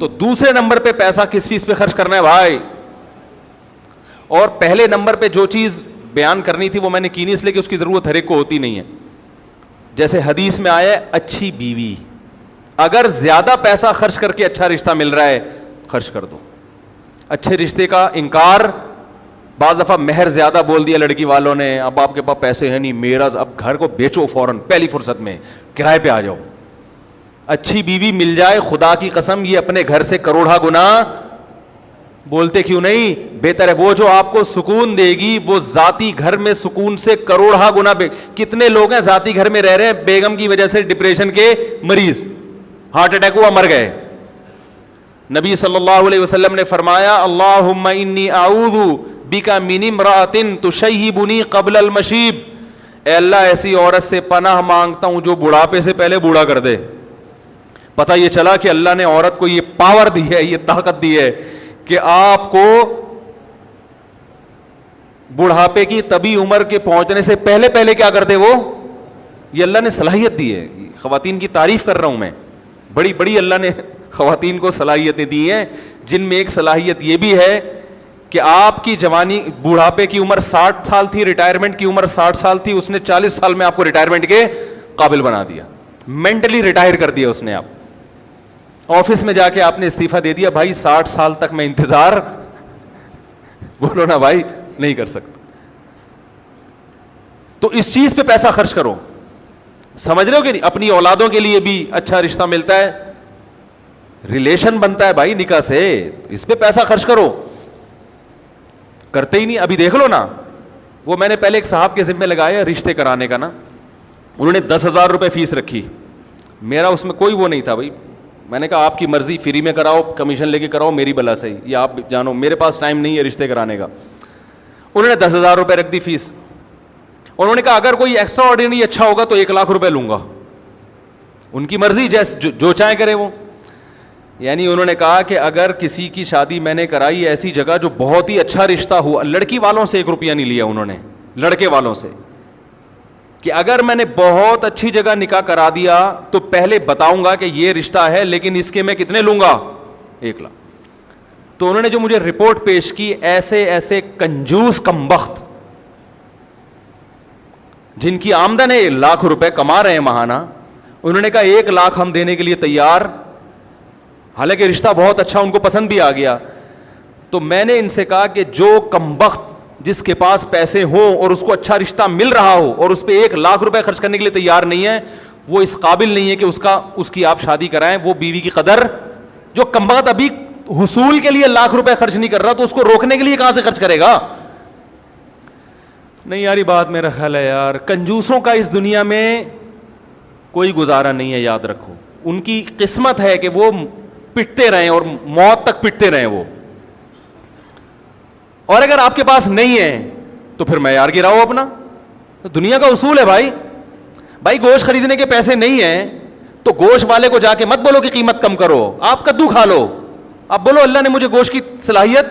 تو دوسرے نمبر پہ پیسہ کس چیز پہ خرچ کرنا ہے بھائی؟ اور پہلے نمبر پہ جو چیز بیان کرنی تھی وہ میں نے کی نہیں، اس لیے کہ اس کی ضرورت ہر ایک کو ہوتی نہیں ہے. جیسے حدیث میں آیا ہے اچھی بیوی، اگر زیادہ پیسہ خرچ کر کے اچھا رشتہ مل رہا ہے خرچ کر دو. اچھے رشتے کا انکار، بعض دفعہ مہر زیادہ بول دیا لڑکی والوں نے، اب آپ کے پاس پیسے ہیں نہیں، میرا اب گھر کو بیچو فوراً پہلی فرصت میں، کرائے پہ آ جاؤ. اچھی بیوی مل جائے، خدا کی قسم یہ اپنے گھر سے کروڑا گنا، بولتے کیوں نہیں؟ بہتر ہے وہ جو آپ کو سکون دے گی، وہ ذاتی گھر میں سکون سے کروڑا گنا. کتنے لوگ ہیں ذاتی گھر میں رہ رہے ہیں، بیگم کی وجہ سے ڈپریشن کے مریض، ہارٹ اٹیک ہوا مر گئے. نبی صلی اللہ علیہ وسلم نے فرمایا اللہم انی اعوذ بک من امرأۃ تشیبنی قبل المشیب، اے اللہ ایسی عورت سے پناہ مانگتا ہوں جو بڑھاپے سے پہلے بوڑھا کر دے. پتہ یہ چلا کہ اللہ نے عورت کو یہ پاور دی ہے، یہ طاقت دی ہے کہ آپ کو بڑھاپے کی طبی عمر کے پہنچنے سے پہلے پہلے کیا کر دے وہ، یہ اللہ نے صلاحیت دی ہے. خواتین کی تعریف کر رہا ہوں میں، بڑی بڑی اللہ نے خواتین کو صلاحیتیں دی ہیں، جن میں ایک صلاحیت یہ بھی ہے کہ آپ کی جوانی، بڑھاپے کی عمر 60 سال تھی، ریٹائرمنٹ کی عمر 60 سال تھی، اس نے 40 سال میں آپ کو ریٹائرمنٹ کے قابل بنا دیا، مینٹلی ریٹائر کر دیا اس نے. آپ آفس میں جا کے آپ نے استعفیٰ دے دیا، بھائی 60 سال تک میں انتظار، بولو نا بھائی نہیں کر سکتا. تو اس چیز پہ پیسہ خرچ کرو. سمجھ رہے ہو کہ نہیں؟ اپنی اولادوں کے لیے بھی اچھا رشتہ ملتا ہے، ریلیشن بنتا ہے بھائی نکاح سے، اس پہ پیسہ خرچ کرو. کرتے ہی نہیں. ابھی دیکھ لو نا، وہ میں نے پہلے ایک صاحب کے ذمہ لگایا رشتے کرانے کا نا، انہوں نے 10,000 روپے فیس رکھی، میرا اس میں کوئی وہ نہیں تھا بھائی. میں نے کہا آپ کی مرضی، فری میں کراؤ، کمیشن لے کے کراؤ، میری بلا صحیح، یہ آپ جانو، میرے پاس ٹائم نہیں ہے رشتے کرانے کا. انہوں نے 10,000 روپے رکھ دی فیس. انہوں نے کہا اگر کوئی ایکسٹرا آرڈینری اچھا ہوگا تو 1,00,000 روپے لوں گا. ان کی مرضی، جیسے جو چاہے کرے وہ. یعنی انہوں نے کہا کہ اگر کسی کی شادی میں نے کرائی ایسی جگہ جو بہت ہی اچھا رشتہ ہوا، لڑکی والوں سے 1 روپیہ نہیں لیا انہوں نے، لڑکے والوں سے، کہ اگر میں نے بہت اچھی جگہ نکاح کرا دیا تو پہلے بتاؤں گا کہ یہ رشتہ ہے، لیکن اس کے میں کتنے لوں گا؟ 1,00,000. تو انہوں نے جو مجھے رپورٹ پیش کی، ایسے ایسے کنجوس کمبخت جن کی آمدن ہے 1,00,000 روپے کما رہے ہیں ماہانہ، انہوں نے کہا 1,00,000 ہم دینے کے لیے تیار، حالانکہ رشتہ بہت اچھا ان کو پسند بھی آ گیا. تو میں نے ان سے کہا کہ جو کمبخت جس کے پاس پیسے ہوں اور اس کو اچھا رشتہ مل رہا ہو اور اس پہ 1,00,000 روپے خرچ کرنے کے لیے تیار نہیں ہے، وہ اس قابل نہیں ہے کہ اس کی آپ شادی کرائیں. وہ بیوی کی قدر، جو کمبخت ابھی حصول کے لیے 1,00,000 روپے خرچ نہیں کر رہا تو اس کو روکنے کے لیے کہاں سے خرچ کرے گا؟ نہیں یار یہ بات میرا خیال ہے یار، کنجوسوں کا اس دنیا میں کوئی گزارا نہیں ہے. یاد رکھو ان کی قسمت ہے کہ وہ پٹتے رہیں اور موت تک پٹتے رہیں وہ. اور اگر آپ کے پاس نہیں ہے تو پھر معیار گراؤ اپنا. دنیا کا اصول ہے بھائی گوشت خریدنے کے پیسے نہیں ہیں تو گوشت والے کو جا کے مت بولو کہ قیمت کم کرو، آپ کدو کھا لو. آپ بولو اللہ نے مجھے گوشت کی صلاحیت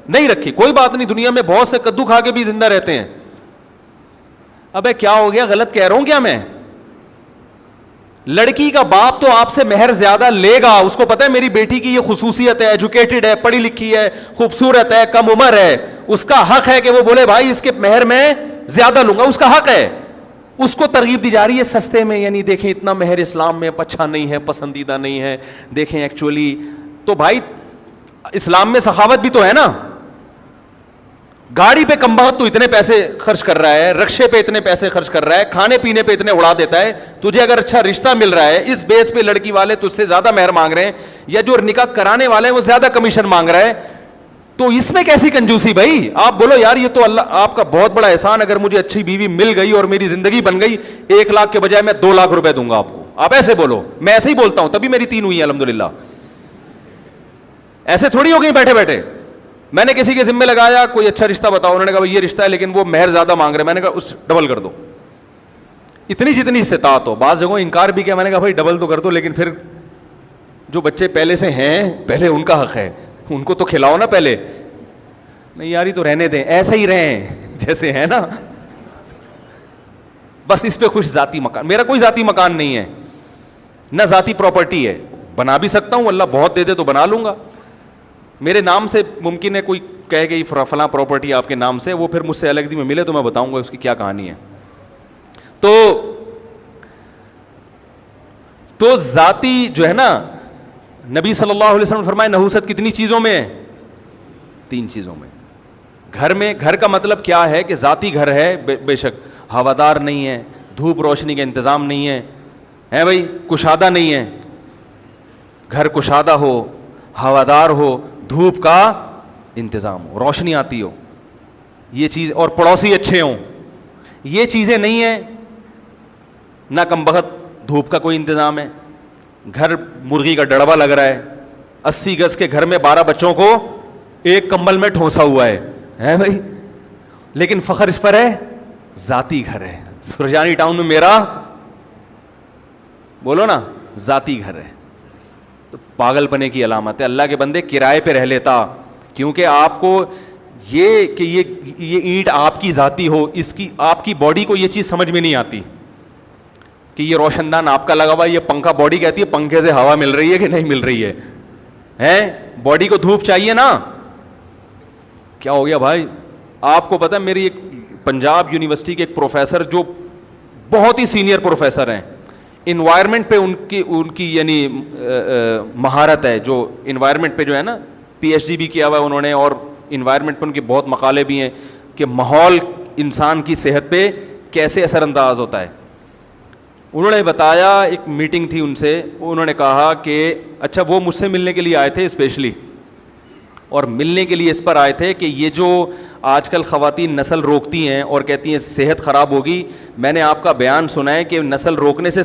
نہیں رکھی، کوئی بات نہیں، دنیا میں بہت سے کدو کھا کے بھی زندہ رہتے ہیں. ابے کیا ہو گیا، غلط کہہ رہا ہوں کیا میں؟ لڑکی کا باپ تو آپ سے مہر زیادہ لے گا، اس کو پتا ہے میری بیٹی کی یہ خصوصیت ہے، ایجوکیٹڈ ہے، پڑھی لکھی ہے، خوبصورت ہے، کم عمر ہے، اس کا حق ہے کہ وہ بولے بھائی اس کے مہر میں زیادہ لوں گا، اس کا حق ہے. اس کو ترغیب دی جا رہی ہے سستے میں، یعنی دیکھیں اتنا مہر اسلام میں اچھا نہیں ہے، پسندیدہ نہیں ہے، دیکھیں ایکچولی تو بھائی اسلام میں سخاوت بھی تو ہے نا. گاڑی پہ کم بہت تو اتنے پیسے خرچ کر رہا ہے، رکشے پہ اتنے پیسے خرچ کر رہا ہے، کھانے پینے پہ اتنے اڑا دیتا ہے. تجھے اگر اچھا رشتہ مل رہا ہے اس بیس پہ لڑکی والے تجھ سے زیادہ مہر مانگ رہے ہیں، یا جو نکاح کرانے والے ہیں وہ زیادہ کمیشن مانگ رہا ہے، تو اس میں کیسی کنجوسی بھائی؟ آپ بولو یار یہ تو اللہ آپ کا بہت بڑا احسان، اگر مجھے اچھی بیوی مل گئی اور میری زندگی بن گئی، 1,00,000 کے بجائے میں 2,00,000 روپے دوں گا آپ کو. آپ ایسے بولو، میں ایسے ہی بولتا ہوں، تبھی میری 3 ہوئی ہیں الحمدللہ. ایسے تھوڑی ہو گئی بیٹھے بیٹھے. میں نے کسی کے ذمہ لگایا کوئی اچھا رشتہ بتاؤ، انہوں نے کہا یہ رشتہ ہے لیکن وہ مہر زیادہ مانگ رہے ہیں. میں نے کہا اس ڈبل کر دو، اتنی جتنی استطاعت ہو. بعض جگہوں انکار بھی کیا، میں نے کہا بھائی ڈبل تو کر دو، لیکن پھر جو بچے پہلے سے ہیں پہلے ان کا حق ہے، ان کو تو کھلاؤ نا پہلے. نہیں یاری تو رہنے دیں، ایسے ہی رہیں جیسے ہیں نا. بس اس پہ خوش. ذاتی مکان، میرا کوئی ذاتی مکان نہیں ہے، نہ ذاتی پراپرٹی ہے. بنا بھی سکتا ہوں, اللہ بہت دے دے تو بنا لوں گا. میرے نام سے ممکن ہے کوئی کہے کہ فلاں پراپرٹی آپ کے نام سے, وہ پھر مجھ سے الگ میں ملے تو میں بتاؤں گا اس کی کیا کہانی ہے. تو ذاتی جو ہے نا, نبی صلی اللہ علیہ وسلم فرمائے نحوست کتنی چیزوں میں ہے؟ 3 چیزوں میں. گھر میں, گھر کا مطلب کیا ہے کہ ذاتی گھر ہے, بے شک ہوادار نہیں ہے, دھوپ روشنی کا انتظام نہیں ہے بھائی, کشادہ نہیں ہے, گھر کشادہ ہو, ہوادار ہو, دھوپ کا انتظام ہو, روشنی آتی ہو, یہ چیز, اور پڑوسی اچھے ہوں, یہ چیزیں نہیں ہیں, نہ کم بخت دھوپ کا کوئی انتظام ہے, گھر مرغی کا ڈڑبا لگ رہا ہے, 80 گز کے گھر میں 12 بچوں کو ایک کمبل میں ٹھونسا ہوا ہے بھائی, لیکن فخر اس پر ہے ذاتی گھر ہے. سرجانی ٹاؤن میں میرا, بولو نا, ذاتی گھر ہے. تو پاگل پنے کی علامت ہے. اللہ کے بندے کرائے پہ رہ لیتا, کیونکہ آپ کو یہ کہ یہ اینٹ آپ کی ذاتی ہو, اس کی آپ کی باڈی کو یہ چیز سمجھ میں نہیں آتی کہ یہ روشن دان آپ کا لگا ہوا, یہ پنکھا, باڈی کہتی ہے پنکھے سے ہوا مل رہی ہے کہ نہیں مل رہی ہے, باڈی کو دھوپ چاہیے نا. کیا ہو گیا بھائی, آپ کو پتہ ہے میری ایک پنجاب یونیورسٹی کے ایک پروفیسر جو بہت ہی سینئر پروفیسر ہیں, انوائرمنٹ پہ ان کی یعنی مہارت ہے, جو انوائرمنٹ پہ جو ہے نا پی ایچ ڈی بھی کیا ہوا ہے انہوں نے, اور انوائرمنٹ پہ ان کے بہت مقالے بھی ہیں کہ ماحول انسان کی صحت پہ کیسے اثر انداز ہوتا ہے. انہوں نے بتایا, ایک میٹنگ تھی ان سے, انہوں نے کہا کہ اچھا وہ مجھ سے ملنے کے لیے آئے تھے اسپیشلی, اور ملنے کے لیے اس پر آئے تھے کہ یہ جو آج کل خواتین نسل روکتی ہیں اور کہتی ہیں صحت خراب ہوگی, میں نے آپ کا بیان سنا ہے کہ نسل روکنے سے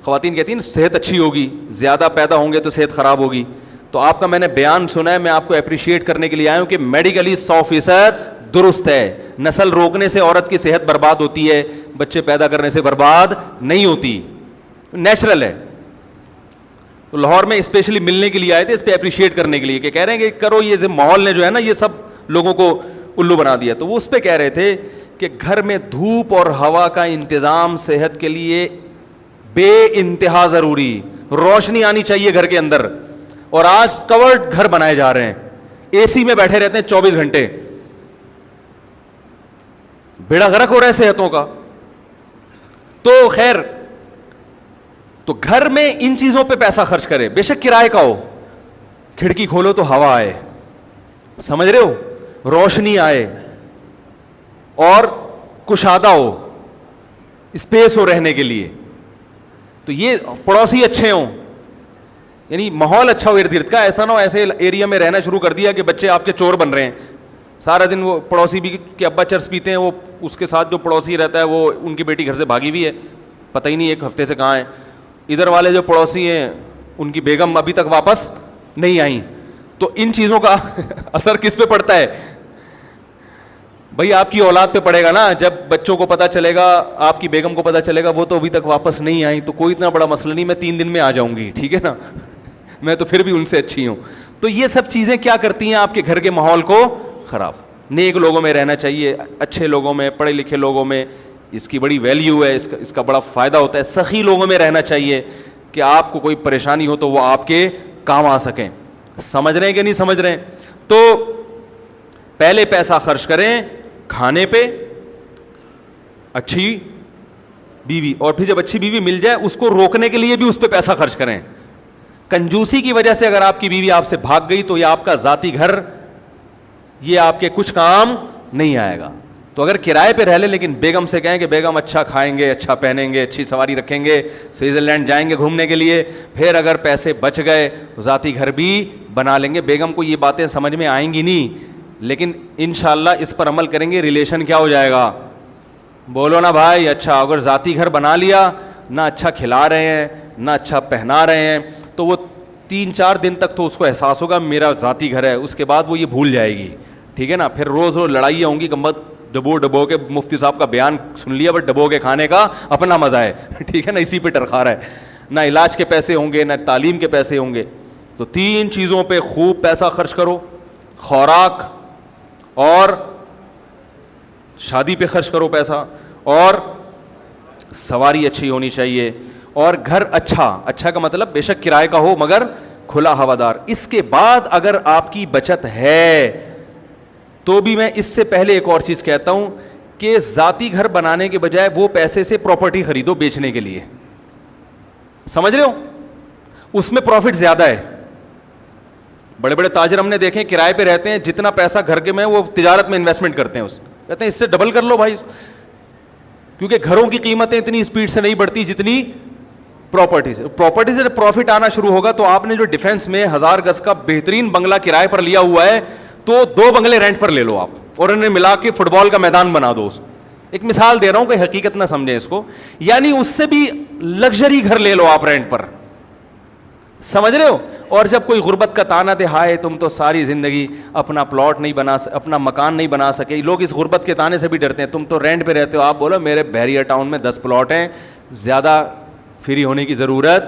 خواتین کہتی ہیں صحت اچھی ہوگی, زیادہ پیدا ہوں گے تو صحت خراب ہوگی. تو آپ کا میں نے بیان سنا ہے, میں آپ کو اپریشیٹ کرنے کے لیے آیا ہوں کہ میڈیکلی 100% درست ہے. نسل روکنے سے عورت کی صحت برباد ہوتی ہے, بچے پیدا کرنے سے برباد نہیں ہوتی, نیچرل ہے. تو لاہور میں اسپیشلی ملنے کے لیے آئے تھے, اس پہ اپریشیٹ کرنے کے لیے کہ کہہ رہے ہیں کہ کرو, یہ ماحول نے جو ہے نا یہ سب لوگوں کو الو بنا دیا. تو وہ اس پہ کہہ رہے تھے کہ گھر میں دھوپ اور ہوا کا انتظام صحت کے لیے بے انتہا ضروری, روشنی آنی چاہیے گھر کے اندر. اور آج کورڈ گھر بنائے جا رہے ہیں, اے سی میں بیٹھے رہتے ہیں 24 گھنٹے, بیڑا غرق ہو رہا ہے صحتوں کا. تو خیر, تو گھر میں ان چیزوں پہ پیسہ خرچ کرے, بے شک کرائے کا ہو, کھڑکی کھولو تو ہوا آئے, سمجھ رہے ہو, روشنی آئے, اور کشادہ ہو, اسپیس ہو رہنے کے لیے. تو یہ پڑوسی اچھے ہوں, یعنی ماحول اچھا ہو ارد گرد کا, ایسا نہ ہو ایسے ایریا میں رہنا شروع کر دیا کہ بچے آپ کے چور بن رہے ہیں. سارا دن وہ پڑوسی بھی کہ ابا چرس پیتے ہیں, وہ اس کے ساتھ جو پڑوسی رہتا ہے وہ ان کی بیٹی گھر سے بھاگی ہوئی ہے, پتہ ہی نہیں ایک ہفتے سے کہاں ہے. ادھر والے جو پڑوسی ہیں ان کی بیگم ابھی تک واپس نہیں آئیں. تو ان چیزوں کا اثر کس پہ پڑتا ہے بھائی؟ آپ کی اولاد پہ پڑے گا نا. جب بچوں کو پتہ چلے گا, آپ کی بیگم کو پتہ چلے گا وہ تو ابھی تک واپس نہیں آئی, تو کوئی اتنا بڑا مسئلہ نہیں, میں 3 دن میں آ جاؤں گی, ٹھیک ہے نا, میں تو پھر بھی ان سے اچھی ہوں. تو یہ سب چیزیں کیا کرتی ہیں آپ کے گھر کے ماحول کو خراب. نیک لوگوں میں رہنا چاہیے, اچھے لوگوں میں, پڑھے لکھے لوگوں میں, اس کی بڑی ویلیو ہے, اس کا بڑا فائدہ ہوتا ہے. سخی لوگوں میں رہنا چاہیے کہ آپ کو کوئی پریشانی ہو تو وہ آپ کے کام آ سکیں. سمجھ رہے ہیں کہ نہیں سمجھ رہے ہیں؟ تو پہلے پیسہ خرچ کریں کھانے پہ, اچھی بیوی, اور پھر جب اچھی بیوی مل جائے اس کو روکنے کے لیے بھی اس پہ پیسہ خرچ کریں. کنجوسی کی وجہ سے اگر آپ کی بیوی آپ سے بھاگ گئی تو یہ آپ کا ذاتی گھر, یہ آپ کے کچھ کام نہیں آئے گا. تو اگر کرائے پہ رہ لیں لیکن بیگم سے کہیں کہ بیگم اچھا کھائیں گے, اچھا پہنیں گے, اچھی سواری رکھیں گے, سوئٹزرلینڈ جائیں گے گھومنے کے لیے, پھر اگر پیسے بچ گئے ذاتی گھر بھی بنا لیں گے. بیگم کو یہ باتیں سمجھ میں آئیں گی نہیں, لیکن انشاءاللہ اس پر عمل کریں گے, ریلیشن کیا ہو جائے گا؟ بولو نا بھائی. اچھا اگر ذاتی گھر بنا لیا, نہ اچھا کھلا رہے ہیں نہ اچھا پہنا رہے ہیں, تو وہ 3-4 دن تک تو اس کو احساس ہوگا میرا ذاتی گھر ہے, اس کے بعد وہ یہ بھول جائے گی, ٹھیک ہے نا. پھر روز روز لڑائیاں ہوں گی, کمبد ڈبو کے مفتی صاحب کا بیان سن لیا, بٹ ڈبو کے کھانے کا اپنا مزہ ہے, ٹھیک ہے نا, اسی پہ ٹرخا رہا ہے. نہ علاج کے پیسے ہوں گے, نہ تعلیم کے پیسے ہوں گے. تو 3 چیزوں پہ خوب پیسہ خرچ کرو, خوراک اور شادی پہ خرچ کرو پیسہ, اور سواری اچھی ہونی چاہیے, اور گھر اچھا کا مطلب بے شک کرائے کا ہو مگر کھلا ہوادار. اس کے بعد اگر آپ کی بچت ہے تو بھی میں اس سے پہلے ایک اور چیز کہتا ہوں کہ ذاتی گھر بنانے کے بجائے وہ پیسے سے پراپرٹی خریدو بیچنے کے لیے. سمجھ رہے ہو؟ اس میں پروفٹ زیادہ ہے. بڑے بڑے تاجر ہم نے دیکھے کرائے پہ رہتے ہیں, جتنا پیسہ گھر کے میں وہ تجارت میں انویسٹمنٹ کرتے ہیں, کہتے ہیں اس سے ڈبل کر لو بھائی, کیونکہ گھروں کی قیمتیں اتنی اسپیڈ سے نہیں بڑھتی جتنی پراپرٹی سے پروفٹ آنا شروع ہوگا. تو آپ نے جو ڈیفینس میں 1000 گز کا بہترین بنگلہ کرائے پر لیا ہوا ہے تو 2 بنگلے رینٹ پر لے لو آپ, اور انہیں ملا کے فٹ بال کا میدان بنا دو. ایک مثال دے رہا ہوں کہ حقیقت نہ سمجھیں اس کو, یعنی اس سے بھی لگژری گھر لے لو آپ رینٹ پر. سمجھ رہے ہو؟ اور جب کوئی غربت کا تانا دے ہائے تم تو ساری زندگی اپنا پلاٹ نہیں بنا اپنا مکان نہیں بنا سکے, لوگ اس غربت کے تانے سے بھی ڈرتے ہیں. تم تو رینٹ پہ رہتے ہو, آپ بولو میرے بحریہ ٹاؤن میں 10 پلاٹ ہیں, زیادہ فری ہونے کی ضرورت